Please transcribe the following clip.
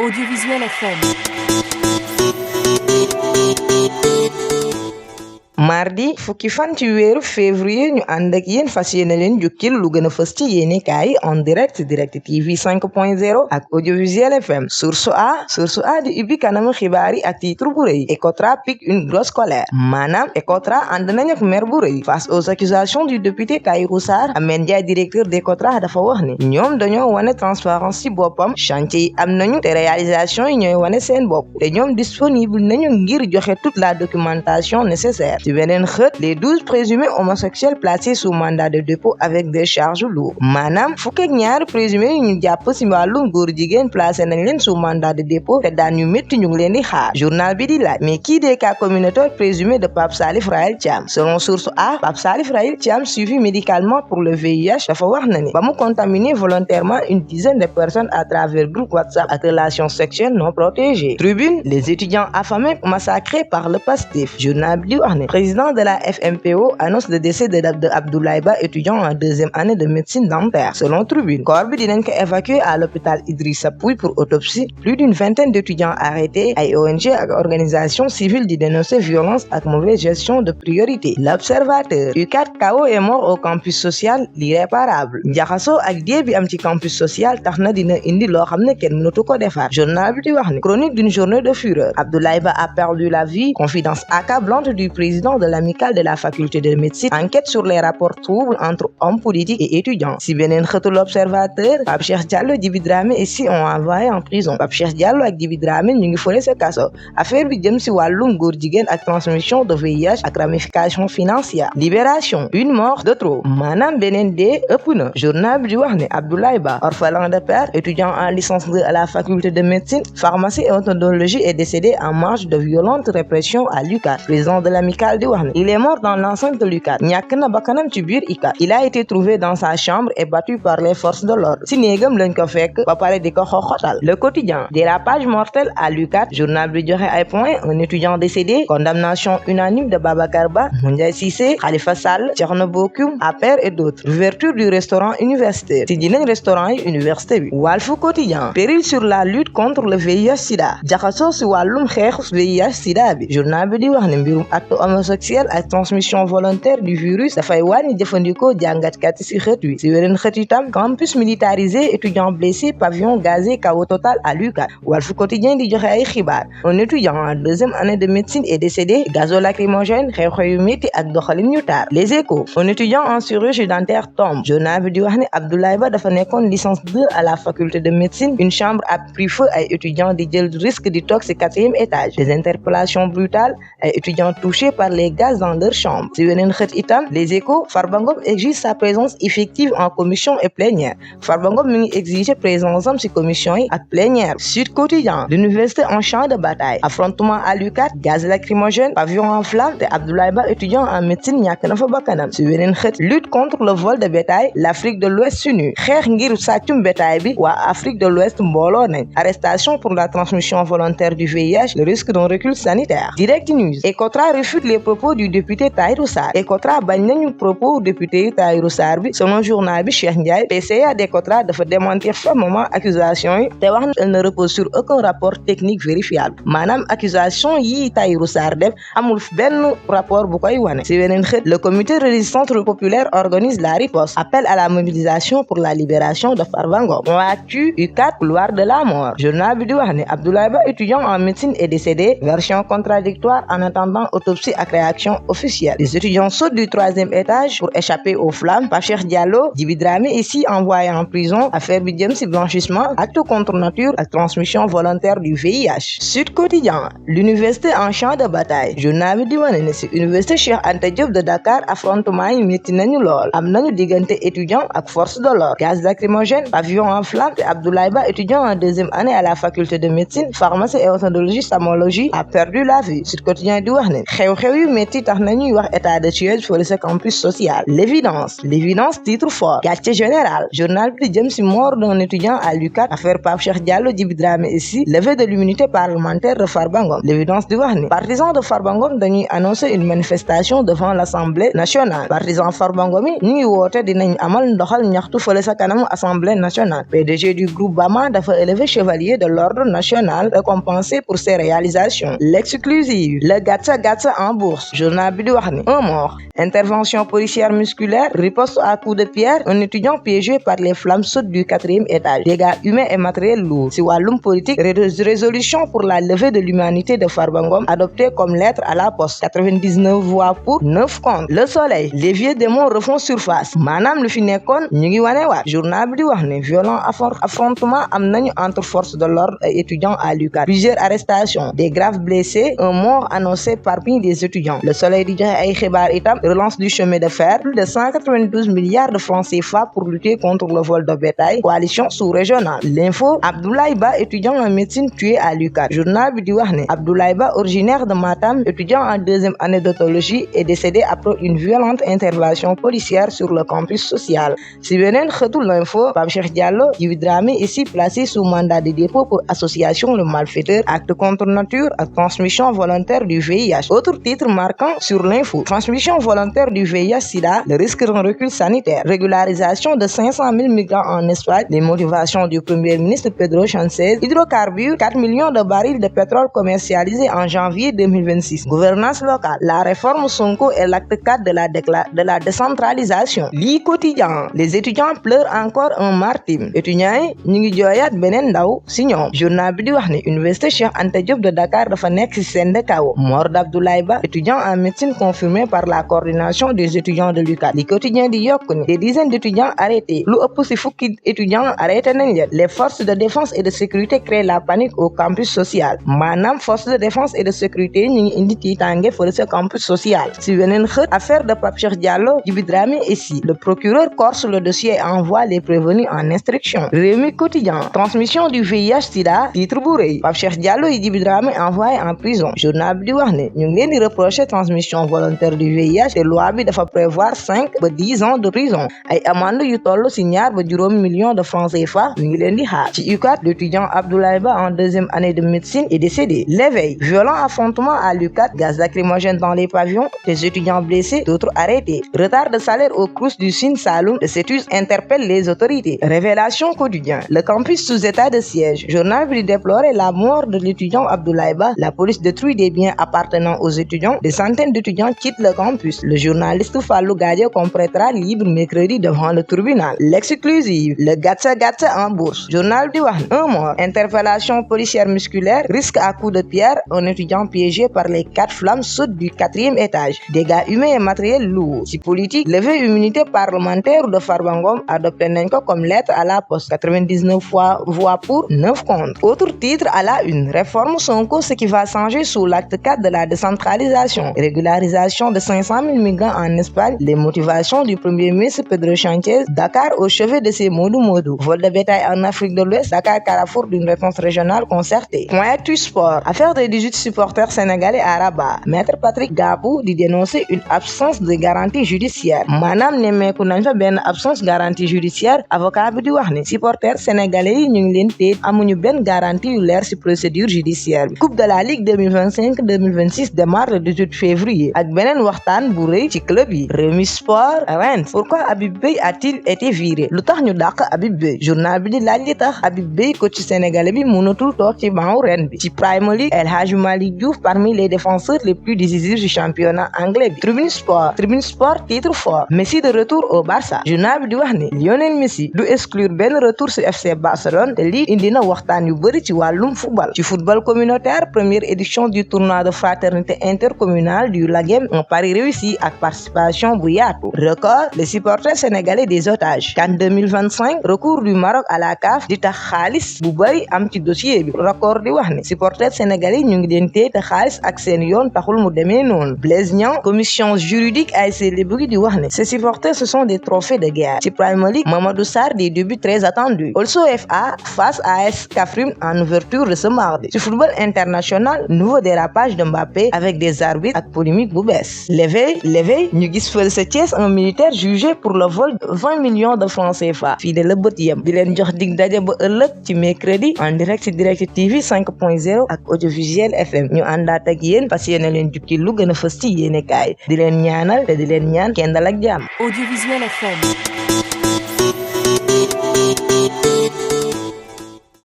Audiovisuel FM. mardi fukki fan ci weeru février ñu ànd ak yéen fas yéene leen jukkil lu gën a fës ci yéenekaay en direct TV 5.0 ak audiovisuel FM. Source A di ubbi kanamu xibaar yi ak titre bu rëy Ecotra pique une grosse colère. maanaam Ecotra ànd nañ ak mer bu rëy face aux accusations du député Tahirou Sarr. Ahmed Ndiaye directeur d'Ecotra dafa wax ni ñoom dañoo wane transparence ci boppam, chantier yi am nañu te réalisation yi ñooy wane seen bopp te ñoom disponible nañu ngir joxe toute la documentation nécessaire. ci beneen xët, les 12 présumés homosexuels placés sous mandat de dépôt avec des charges lourdes. maanaam fukk ak ñaar présumés yi ñu jàpp ci wàllum góor jigéen placé nañ leen sous mandat de dépôt te daan yu métti ñu ngi leen di xaar. journal bi di laaj mais qui des cas communautaires présumés de Pape Salif Rahel Thiam. Selon Source A, Pape Salif Rahel Thiam suivi médicalement pour le VIH dafa wax na ni ba mu contaminé volontairement une dizaine de personnes à travers groupe WhatsApp ak relations sexuelles non protégées. Tribune, les étudiants affamés massacrés par le PASTEF. Journal bi di wax ne président de la FMPO annonce le décès de Abdoulaye Ba, étudiant en deuxième année de médecine dentaire. Selon Tribune, corps bi dinañ ko évacuer à l'hôpital Idrissa Pouye pour autopsie. Plus d'une vingtaine d'étudiants arrêtés, ay ONG ak organisation civile di dénoncer violence ak mauvaise gestion de priorité. L'Observateur, UCAD KO est mort au campus social, l'irréparable. Njaxasoo ak dee bi am ci campus social tax na dina indi loo xam ne kenn mënatu ko defaat. Journal bi di wax ni chronique d'une journée de fureur. Abdoulaye Ba a perdu la vie, confidence accablante du président de l'amicale de la faculté de médecine, enquête sur les rapports troubles entre hommes politiques et étudiants. Si beneen xëtu L'Observateur, Pape Cheikh Diallo, Djiby Dramé et si ont envoyé en prison. Pape Cheikh Diallo ak Djiby Dramé ñu ngi fële sa kaso. Affaire bi jëm si wàllum góor jigéen ak transmission de VIH ak ramification financière. Libération, une mort de trop. maanaam beneen dee ëpp na. Journal bi di wax ne Abdoulaye Ba, orphelin de père, étudiant en licence 2 à la faculté de médecine, pharmacie et odontologie, est décédé en marge de violentes répressions à l'UCAD. Président de l'amicale di wax ne il est mort dans l'enceinte de l'UCAD. ñàkk na bakkanam ci biir UCAD. Il a été trouvé dans sa chambre et battu par les forces de l'ordre. si néegam lañ ko fekk ba pare di ko xoxotal. Le Quotidien, dérapage mortel à l'UCAD. Journal bi joxe ay points, un étudiant décédé, condamnation unanime de Babacar Ba, Moundiaye Cissé, Khalifa Sall, Thierno Bocoum, APR et d'autres. Ouverture du restaurant universitaire. ci dinañ restaurant yi université bi. Walf Quotidien, péril sur la lutte contre le VIH/Sida. jaxasoo si wàllum xeexu VIH/Sida bi. Journal bi di wax ne mbirum acte homosexuel ak transmission volontaire du virus dafay wàññi jëfandikoo jàngatkat si xët wi. si weneen xët itam, campus militarisé, étudiants blessés, pavillon gazé, chaos total à l'UCAD. Walf Quotidien di joxe ay xibaar. Un étudiant en deuxième année de médecine est décédé, gazole lacrymogène, xew-xew yu métti ak doxalin ñu taar. Les Échos, un étudiant en chirurgie dentaire tombe. Journal bi di wax ne Abdoulaye Ba dafa nekkoon licence 2 à la faculté de médecine, une chambre a pris feu, ay étudiants di jël risque di toog si 4e étage. Des interpellations brutales, ay étudiants touchés par les gaz dans leur chambre. si weneen xët itam, Les Échos, Farba Ngom exige sa présence effective en commission et plénière. Farba Ngom mi ngi exiger présence am si commission yi ak plénière. Sud Quotidien, l'université en champ de bataille, affrontement à l'UCAD, gaz lacrymogène, pavillon en flammes te Abdoulaye Ba, étudiant en médecine, ñàkk na fa bakkanam. si weneen xët, lutte contre le vol de bétail, l'Afrique de l'Ouest s'unit. xeex ngir sàccum bétail bi, waa Afrique de l'Ouest mbooloo nañ. Arrestation pour la transmission volontaire du VIH, le risque d'un recul sanitaire. Direct News, Ecotra refute les propos du député Tahirou Sarr. Ecotra bañ nañu propos député Tahirou Sarr bi. Selon journal bi, Cheikh Ndiaye, PCA d'Ecotra dafa démentir fermement accusation yi te wax na elle ne repose sur aucun rapport technique vérifiable. maanaam accusation yi Tahirou Sarr def amul benn rapport bu koy wane. si weneen xët, le comité de résistance populaire organise la riposte, appel à la mobilisation pour la libération de Farba Ngom. Actu UCAD, couloir de la mort. Journal bi di wax ne Abdoulaye Ba, étudiant en médecine, est décédé, version contradictoire en attendant autopsie ak réaction officielle. Les étudiants sautent du 3e étage pour échapper aux flammes. Pape Cheikh Diallo, Djiby Dramé ici envoyé en prison. Affaire bi jëm si blanchissement, acte contre nature ak transmission volontaire du VIH. Sud Quotidien, l'université en champ de bataille. Journal bi di wane ne si université Cheikh Anta Diop de Dakar, affrontement yi métti nañu lool. am nañu diggante étudiant ak force de l'ordre. Gaz lacrymogène, pavillon en flammes te Abdoulaye Ba, étudiant en deuxième année à la faculté de médecine, pharmacie et odontologie, stamologie, a perdu la vie. Sud Quotidien di wax ne xew-xew yu metti tax nañuy wax état de siège fële sa campus social. L'évidence titre fort quartier général journal bi di jëm si mort d'un étudiant à l'UCAD, affaire Pape Cheikh Diallo, Djiby Dramé ici, levée de l'immunité parlementaire de Farba Ngom. L'évidence di wax ni partisans de Farba Ngom dañuy annoncer une manifestation devant l'Assemblée nationale. Partisans Farba Ngom yi ñu ngi woote dinañ amal ndoxal ñaxtu fële sa kanamu Assemblée nationale. PDG du groupe Bama dafa élevé chevalier de l'ordre national récompensé pour ses réalisations. L'exclusive, le gatsa en bourse journal bi di wax ni un mort, intervention policière musculaire, riposte à coups de pierre, un étudiant piégé par les flammes saute du 4e étage, dégâts humains et matériels lourds. Si wàllum politique, résolution pour la levée de l'humanité de Farba Ngom adoptée comme lettre à la poste, 99 voix pour, 9 contre. Le soleil, les vieux démons refont surface, maanaam lu fi nekkoon ñu ngi wane waat. Journal bi di wax ne violent affrontement am nañu entre forces de l'ordre et étudiants à l'UCAD, plusieurs arrestations, des graves blessés, un mort annoncé parmi des étudiants. Le soleil di joxe ay xibaar itam, relance du chemin de fer, plus de 192 milliards de francs CFA pour lutter contre le vol de bétail, coalition sous-régionale. L'info, Abdoulaye Ba, étudiant en médecine tué à l'UCAD. Journal bi di wax ne Abdoulaye Ba, originaire de Matam, étudiant en 2e année d'odontologie, est décédé après une violente intervention policière sur le campus social. Si beneen xëtu l'info, Pape Cheikh Diallo, Djiby Dramé ici placé sous mandat de dépôt pour association de malfaiteurs, acte contre nature à transmission volontaire du VIH. Autre titre marquant sur l'info, transmission volontaire du VIH-Sida, le risque d'un recul sanitaire, régularisation de 500 000 migrants en Espagne, les motivations du premier ministre Pedro Sánchez, hydrocarbures, 4 millions de barils de pétrole commercialisés en janvier 2026, gouvernance locale, la réforme Sonko et l'acte 4 de la décentralisation. Lii quotidien, les étudiants pleurent encore un martyre. Étudiants yi ñu ngi jooyaat beneen ndaw si ñoom. Journal bi di wax ne université Cheikh Anta Diop de Dakar dafa nekk si seen kaw. Mort d'Abdoulaye Ba, étudiant en médecine confirmé par la coordination des étudiants de l'UCAD. Li quotidien di yokk ni des dizaines d'étudiants arrêtés, lu ëpp si fukki étudiants arrêté nañ leen. Les forces de défense et de sécurité créent la panique au campus social. Maanaam forces de défense et de sécurité ñu ngi indi tiitaange fële sa campus social. Si beneen xët, affaire de Pape Cheikh Diallo, Djiby Dramé ici, le procureur corse le dossier et envoie les prévenus en instruction. Rewmi quotidien, transmission du VIH-Sida, titre bu rëy, Pape Cheikh Diallo et Djiby Dramé envoyés en prison. Journal bi di wax ne ñu ngi leen di reprocher transmission volontaire du VIH te loi bi dafa prévoir 5 ba 10 ans de prison, ay amende yu toll si 2 ba juróom millions de francs CFA ñu ngi leen di xaar. Ci UCAD, l'étudiant Abdoulaye Ba en 2e année de médecine est décédé. L'éveil, violent affrontement à l'UCAD, gaz lacrymogène dans les pavillons, des étudiants blessés, d'autres arrêtés. Retard de salaire au Crous du Sine Saloum, le CETUS interpelle les autorités. Révélation quotidien, le campus sous état de siège. Journal bi déplorer la mort de l'étudiant Abdoulaye Ba. La police détruit des biens appartenant aux étudiants. Des centaines d'étudiants quittent le campus. Le journaliste Fallou Gadio comparaîtra libre mercredi devant le tribunal. L'exclusive, le gatsa en bourse. Journal di wax un mort, interpellation policière musculaire, risque à coups de pierre, un étudiant piégé par les 4 flammes saute du 4e étage, dégâts humains et matériels lourds. Si politique, levée immunité parlementaire de Farba Ngom adopté nañ ko comme lettre à la poste, 99 voix pour, 9 contre. Autre titre à la une, réforme Sonko, ce qui va changer sous l'acte 4 de la décentralisation, régularisation de 500 000 migrants en Espagne, les motivations du premier ministre Pedro Sánchez, Dakar au chevet de ses modou, vol de bétail en Afrique de l'Ouest, Dakar carrefour d'une réponse régionale concertée. Point actu sport, affaire des 18 supporters sénégalais à Rabat, maître Patrick Gabou dit dénoncer une absence de garantie judiciaire. Maanaam nemmeeku nañ fa benn absence garantie judiciaire, avocat bi di wax ne supporters sénégalais yi ñu ngi leen téye amuñu benn garantie yu leer ci procédure judiciaire bi. Coupe de la Ligue 2025-2026 démarre le 18 février ak beneen waxtaan bu rëy ci club yi. Rewmi Sport, Rennes, pourquoi Habib Beye a-t-il été viré? Lu tax ñu dàq Habib Beye? Journal bi di laaj li tax Habib Beye coach sénégalais bi mënatul toog ci banc Rennes bi. Ci Premier League, El Hadji Malick Diouf parmi les défenseurs les plus décisifs du championnat anglais bi. Tribune Sport titre fort, Messi de retour au Barça. Journal bi di wax ne Lionel Messi du exclure benn retour ci FC Barcelone te lii indi na waxtaan yu bëri ci wàllum football. Ci football communautaire, première édition du tournoi de fraternité intercommunale du Lagem, un pari réussi ak participation bu yaatu. Record, les supporters sénégalais des otages. CAN 2025, recours du Maroc à la CAF di tax xaalis bu bëri am ci dossier bi. Record di wax ne supporters sénégalais ñu ngi leen téye te xaalis ak seen yoon taxul mu demee noonu. Blaise Niang, commission juridique ASC Lebougui di wax ne ces supporters ce sont des trophées de guerre. Ci Premier League, Mamadou Sarr des débuts très attendus. Also FA face à AS Kaffrine en ouverture de ce mardi. Ci football international, nouveau dérapage de Mbappé avec des arbitres ak polémique bu bees. L'éveil ñu gis fël sa Thiès un militaire jugé pour le vol de 20 millions de francs CFA. fii de la bët yem di leen jox dig daje ba ëllëg ci mercredi en direct ci Direct TV 5.0 ak Audiovisuel FM ñu àndaat ak yéen fas yéene leen jukki lu gën a fës ci yéenekaay di leen ñaanal te di leen ñaan kenn dal ak jàmm. Audiovisuel FM